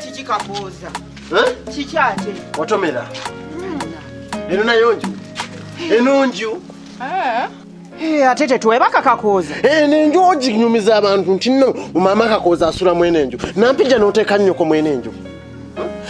kiki Kakooza? Kiki ate? Watomera. Eno nayonju. Enonju. Ate tetuwebaka Kakooza. Enenju oginyumiza abantu nti nno mama Kakooza asula mwene enju. Nampija n'oteeka nnyoko mwene enju.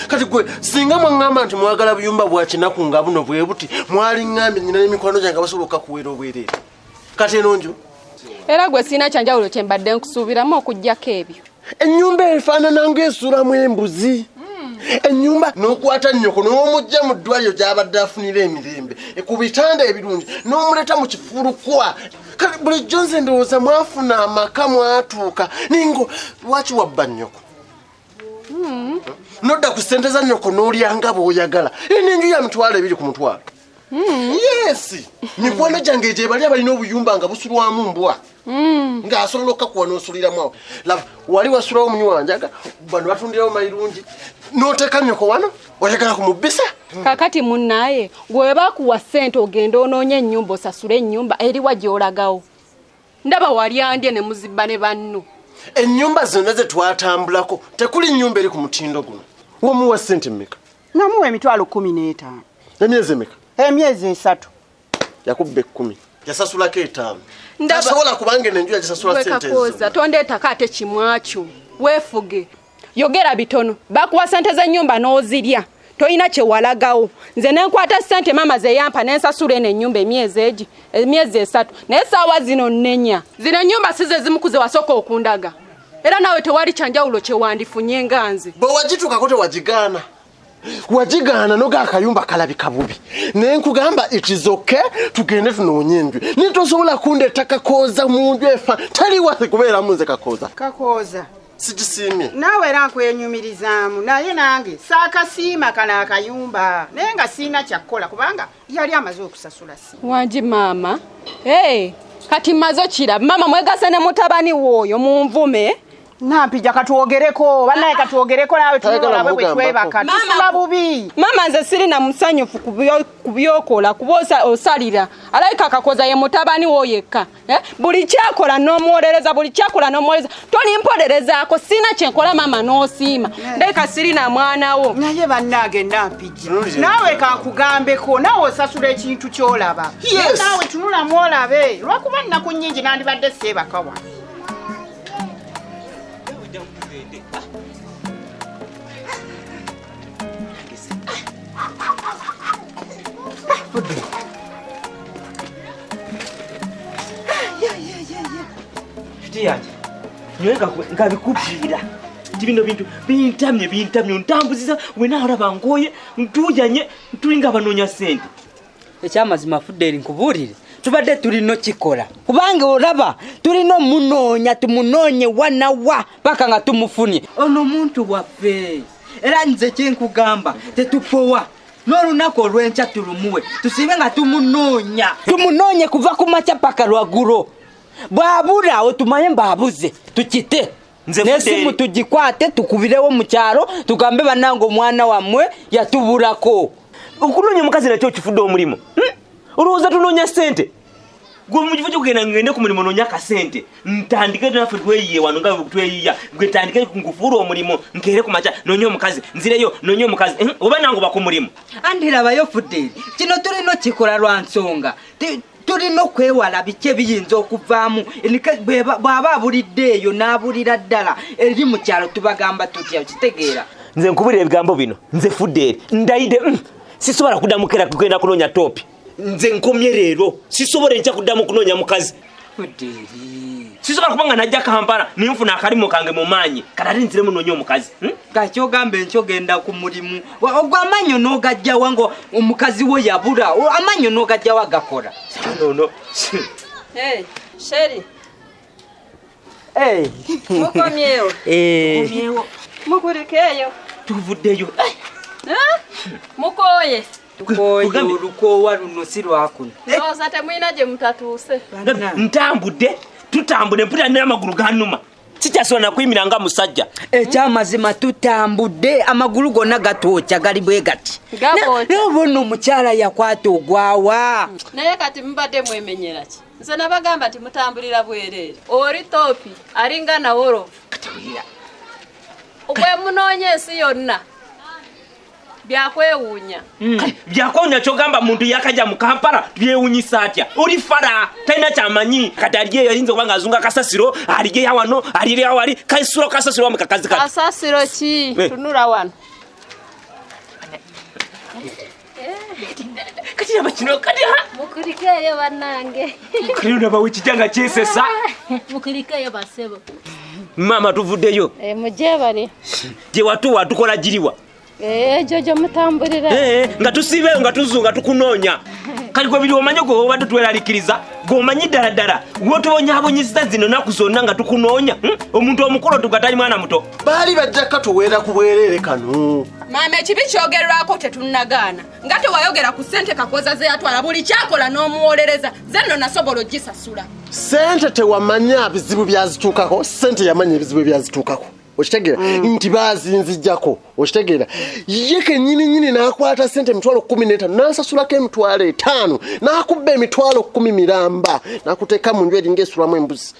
Kati gwe singa mwangamba nti mwagala buyumba bwa kinaku nga buno bwe buti mwali ngambye nnyina n'emikwano gyange basobola okukakuweera obwereere. Kati enonju. Era gwe sina kyanjawulo kye mbadde nkusuubiramu okuggyako ebyo. Ennyumba efaanana ng'esulamu embuzi. Ennyumba n'okwata nnyoko n'omujja mu ddwaliro gy'abadde afunira emirembe ku bitanda ebirungi n'omuleeta mu kifulukwa. Kati bulijjo nze ndowooza mwafuna amaka mwatuuka ningo lwaki wabba nnyoko? Nodda ku ssente za nnyoko n'olyanga bw'oyagala. N'enju ya mitwalo 2 ku mutwalo. Yes, mikwano gyange gye bali abalina obuyumba nga busulwamu mbwa. Ng'asobola okukakuwa n'osuliramu awo. Laba, wali wasulawo munywanjaga, bano batundirawo mayirungi. N'oteeka nnyoko wano, oyagala kumubbisa? Kakati munnaaye, gwe bakuwa ssente ogenda onoonye ennyumba osasule ennyumba eriwa gy'olagawo. Ndaba wali andye ne muzibba ne banno. Ennyumba zonna ze twatambulako, tekuli nnyumba eri ku mutindo guno. Womuwa ssente mmeka? Namuwa emitwalo 15. Emyezi emeka? Emyezi 3. Yakubba 10. Yasasulako 5. Tasobola kubanga enju yagisasula ssente ezo. Kakooza, tondeetako ate kimwakyo. Weefuge. Yogera bitono. Bakuwa ssente z'ennyumba n'ozirya. Toyina kye walagawo. Nze ne nkwata ssente mama ze yampa ne nsasula eno ennyumba emyezi 3. Naye ssaawa zino 4. Zino ennyumba si ze zimukuze wasooka okundaga. Era nawe tewali kyanjawulo kye wandifunye nga nze. Bwe wagituukako tewagigaana. Wajigaana noga akayumba kalabika bubi. Ne nkugamba it is okay tugende tunoonye enju. Nitosobola kundeeta Kakooza mu nju efa. Tali wasi kubeera munze Kakooza. Kakooza. Sigisimye. Naawe era nkwenyumirizaamu naye nange saakasiima kana akayumba naye nga siina kyakkola kubanga yali amaze okusasula si. Wangi maama. Kati mazo kira. Mama mwegase ne mutabani w'oyo mu nvume. Nampija katwogereko banaye katwogereko nawe tulola bwe twebaka tusula bubi. Mama nze sirina musanyufu kubyokola kubosa osalira alayika Kakooza ye mutabani woyeka. Buli kyakola n'omuwolereza buli kyakola n'omuwolereza tolimpolerezaako sina kyenkola mama n'osiima ndeka sirina mwana wo. Naye bannage nampija nawe kankugambeko nawe osasula ekintu kyolaba. Nawe tunula mwolabe lwakuba nnaku nnyingi nandibadde seebakawa. Shitiyaje nyoyeka ngabikubwira nti bino bintu bintamye ntambuziza wena olaba ngoye ntujanye tulinga banoonya ssente. Ekyamazima Fuderi nkubuulire tubadde tulino kikola kubanga olaba tulino munoonya tumunoonye wanawa paka nga tumufunye ono muntu waffe era nze kyenkugamba tetupowa n'olunaku olw'enkya tulumuwe tusibe nga tumunoonye kuva ku makya paka lwagulo bwabula otumanye mbaabuze tukite n'essimu tugikwate tukubirewo mu kyalo tugambe bannange omwana wammwe yatubulako. Okunoonya omukazi nakyo kifudde omulimu. Olowooza tunoonya ssente? Gwe mu kifo kyokugenda ngende ku mulimu noonya kasente ntandike naffe tweyiye wano nga tweyiya gwe tandike nkufuula omulimu nkeere ku makya noonya omukazi nzireyo noonya omukazi oba nange oba ku mulimu. Andirabayo Fuderi kino tulina kikola lwa nsonga tulina okwewala biki ebiyinza okuvaamu bw'aba abulidde eyo n'abulira ddala eri mu kyalo tubagamba tutya kitegeera. Nze nkubulira ebigambo bino nze Fuderi ndayide sisobola kuddamu kera kugenda kunoonya topi. Nze nkomye leero sisobola enkya kuddamu kunoonya mukazi. Fuderi sisobola kubanga najja Kampala ninfuna akalimo kange mu maanyi kati nziremu noonya omukazi. Kakyogamba enkyogenda ku mulimu ogwo amanyo n'ogajja wango omukazi wo yabula amanyo n'ogajja wagakola. No. Sheri. Mukomyewo. Mukomyewo. Mukurikeyo. Tuvuddeyo. Mukoye. Tukoye olukoowa luno si lwakuno. Ndowooza temulina gye mutatuuse. Ntambudde tutambudde mpulira n'amagulu ganuma. Sikyasobola nakuyimira nga musajja. Ekyamazima tutambudde amagulu gonna gatookya gali bwe gati. Naye obona omukyala yakwata ogwawa. Naye kati mubadde mwemenyera ki? Nze nabagamba nti mutambulira bwereere. Oli topi alinga nawolofu. Ogwe munonye ensi yonna. Byakwewuunya. Byakwewuunya kyogamba muntu yakajja mu Kampala byewuunyisa atya. Oli fara talina kyamanyi kati aliye yayinza okuba ng'azunga kasasiro alige yawano alire yawali kaisiro kasasiro wamu kakazi kati. Kasasiro ki? Tunula wano. Kati yaba kino kati ha? Mukulikeyo bannange. Kino ndaba wekijanga kyesesa. Mukulikeyo basebo. Mama tuvuddeyo. Mujje bali. Gye watuwa tukola giriwa. Jojo mutambulira. Nga tusibeyo nga tuzunga tukunoonya. Kali gwe biri omanyi gwe obadde tweralikiriza gwomanyi ddala wotubonyaabonyisa zino naku zonna nga tukunoonya omuntu omukulu tugatali mwana muto baali bajjaka tuweera ku bwereere kano. Maama ekibi kyogerwako tetunnagaana nga tewayogera ku ssente Kakoza ze yatwala buli kyakola n'omuwolereza ze nno nasobola ogisasula. Ssente tewamanya bizibu byazituukako, ssente yamanya ebizibu byazituukako. Okitegeera nti baazinzijjako okitegeera ye kennyini n'akwata ssente emitwalo 15 n'asasulako emitwalo 5 n'akubba emitwalo 10 miramba n'akuteeka mu nju eringa esulamu embuzi.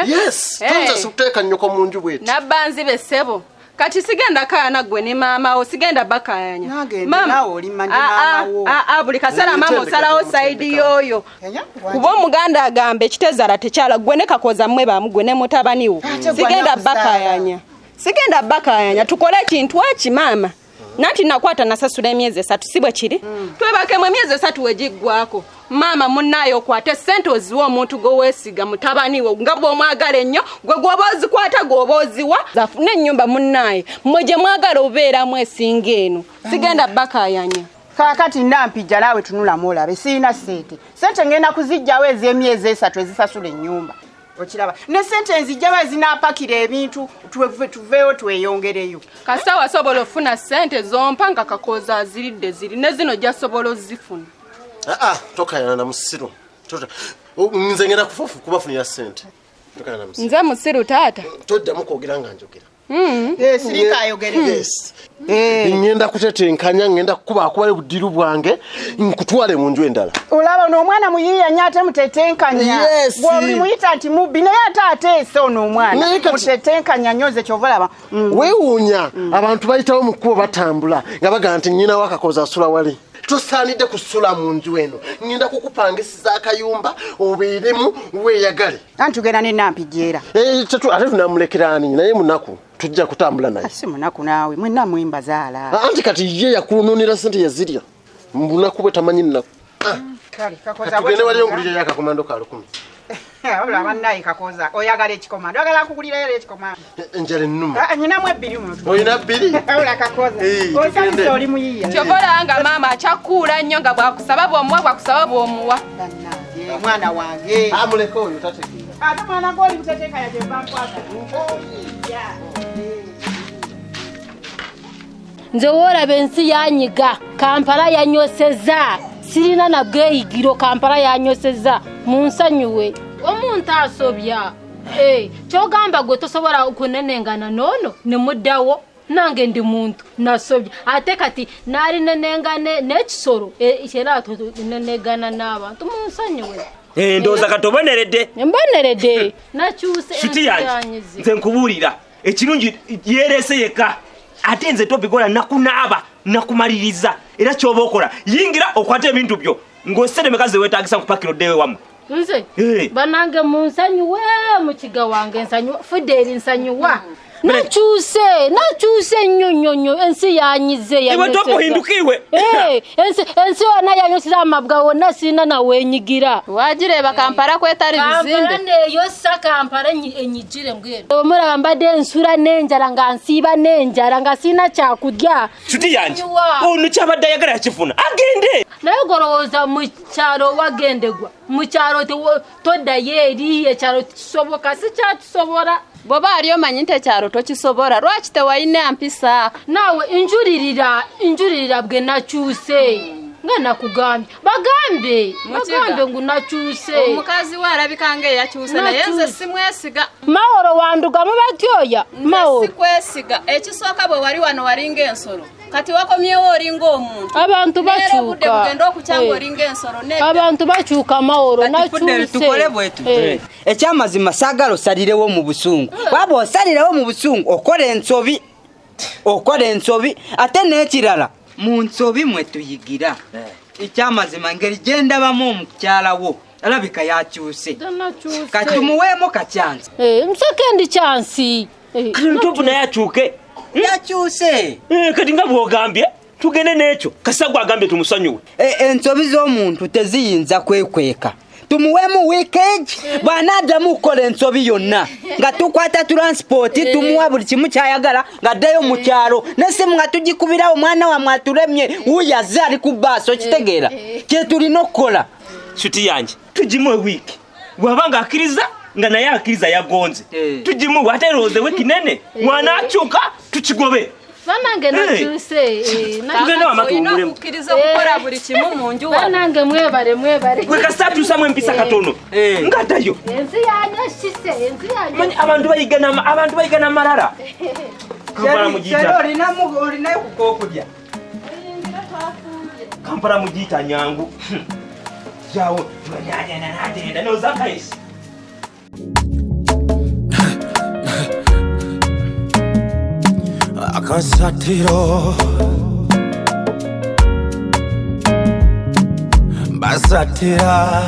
Yes, tonza suteeka nnyoko mu nju bweti. Nabbanzi bessebo kati sigenda kaana gwe ne maama wo sigenda bakayanya. Mama oli manje mama wo. Buli kaseera maama osalawo saidi yoyo. Kuba omuganda agamba ekitezaala tekyala gwe ne Kakoza mmwe bamu gwe ne mutabani wo. Sigenda bakayanya. Sigenda bakayanya tukole ekintu aki maama. Nanti nakwata nasasula emyezi 3 sibwe kiri. Twebakemu emyezi 3 wegiggwako. Mama munnayo okwate ssente oziwa omuntu gwe weesiga mutabani wo nga bw'omwagala ennyo gwe gwoba ozikwata gwoba oziwa zafune ennyumba munnaye mmwe gye mwagala obeeramu esinga eno. Sigenda bakayanya. Kakati nampijja naawe tunulamu olabe siina ssente. Ssente ngenda kuzijjawo ez'emyezi 3 ezisasula ennyumba. Okiraba ne ssente enzijjawo ezinaapakira ebintu tuveeyo tweyongereyo. Kasita wasobola ofuna ssente zompa nga Kakoza aziridde ziri ne zino gyasobola ozifuna. Tokayana na musiru. Nze ngenda kubafunira ssente. Tokayana na musiru. Nze musiru taata. Toddamu kwogera nga njogera. Sirika ayogere. Ngenda kutetenkanya ngenda kukuba buddiru bwange nkutwale mu nju endala. Olaba n'omwana muyiya nnyate mutetenkanya. Bw'oli muyita nti mubbi naye ate ateese ono omwana. Mutetenkanya nyoze kyovalaba. Weewuunya abantu bayitawo mu kkubo batambula nga bagamba nti nnyina wa Kakoza asula wali. Tosaanidde kusula mu nju eno. Ngenda kukupangisiza akayumba obeeremu weeyagale. Anti tugenda ne Nampijjeera. Ate tunamulekera ani naye munaku tujja kutambula naye. Si munaku naawe mwenna mwimba zaala. Anti kati ye yakunuunira ssente yazirya. Munaku bwe tamanyi nnaku. Kale Kakoza tugende wali ongulire yakakomando ka 10. Olaba bannaye Kakoza oyagala ekikomando. Oyagala kukugulirayo ekikomando. Enjala ennuma. Nyinamu 2 muntu. Oyina 2? Ola Kakoza. Osanyusa oli muyiya. Kyobolanga maama akyakuula nnyo nga bwakusaba bw'omuwa bwakusaba bw'omuwa. Bannange mwana wange. Amuleko oyo tategeera. Ate mwana gw'oli mutetenkanya gye bankwata. Nze woolaba ensi yanyiga Kampala yanyoseza sirina na bweyigiro Kampala yanyoseza munsanyuwe omuntu asobya kyogamba gwe tosobola okunenengana noono ne muddawo nange ndi muntu nasobya ate kati naali nenengane n'ekisolo era tunenegana n'abantu munsanyuwe. Ndowooza kati oboneredde. Mboneredde nakyuse ensi yange. Nze nkubuulira ekirungi yeerese yekka. Ate nze tobigola nakunaaba nakumaliriza era kyoba okola yingira okwata ebintu byo ng'osente meka ze weetaagisa nkupakira oddeewe wammwe. Nze banange munsanyuwe mukiga wange nsanyuwa Fideli nsanyuwa nakyuse nnyo ensi yanyize yanyoseza. Tokuhindukirwe. Ensi yonna yanyoseza amabwa wonna sirina nawenyigira. Wagireeba Kampala kwetali bizimbe. Kampala neyossa Kampala enyigire mbwenu. Omulaba mbadde ensula n'enjala nga nsiiba n'enjala nga sirina kyakudya. Kiti yange ono kyabadde ayagala yakifuna agende. Naye golowooza mu kyalo wagendegwa mu kyalo toddayo eri ekyalo kisoboka si kyatusobola. Bw'oba ali omanyi nti ekyalo tokisobola lwaki tewalina mpisa. Naawe njulirira bwe nakyuse nga nakugambye bagambe ngu nakyuse. Omukazi we alabika ng'eyakyuse naye nze simwesiga. Mawolo wandugamu batyoya Mawolo. Sikwesiga ekisooka bwe wali wano walinga ensolo kati wakomyewo olinga omuntu. Abantu bakyuka. Bugenda okukyanga olinga ensolo nedda. Abantu bakyuka Mawolo nakyuse. Tukole bwetu. Ekyamazima saagala osalirewo mu busungu. Waba osalirewo mu busungu okola ensobi okola ensobi ate n'ekirala mu nsobi mwe tuyigira ekyamazima ngeri gye ndabamu omukyala wo alabika yakyuse kati tumuweemu kacyansi sekendi chansi Topu naye akyuke yakyuse kati nga bw'ogambye tugende n'ekyo Kasagwa agambye tumusonyiwe ensobi z'omuntu teziyinza kwekweka tumuweemu wiikeegi bw'anaaddamu kukola ensobi yonna nga tukwata transpoti tumuwa buli kimu kyayagala ng'addayo mu kyalo n'essimu nga tugikubirawo omwana wamwe atulemye wuyaze ali ku bbaasi okitegeera kye tulina okukola shuti yange tugimuwe wiiki bw'aba ng'akkiriza nga naye akkiriza yagonze tugimuwe ate erowooze wiiki nene mwanaakyuka tukigobe banange nakyuse olina okukkiriza okukola buli kimu mu nju banange mwebale gwe kasita atuusamu empisa katono ng'addayo ensi yanyashise manyi abantu bayiga n'amalala Kampala mugiyita olinayo kukookulya Kampala mugiyita nyangu jawo tubanyanyananaagenda nozakaisi Akasatiro Basatira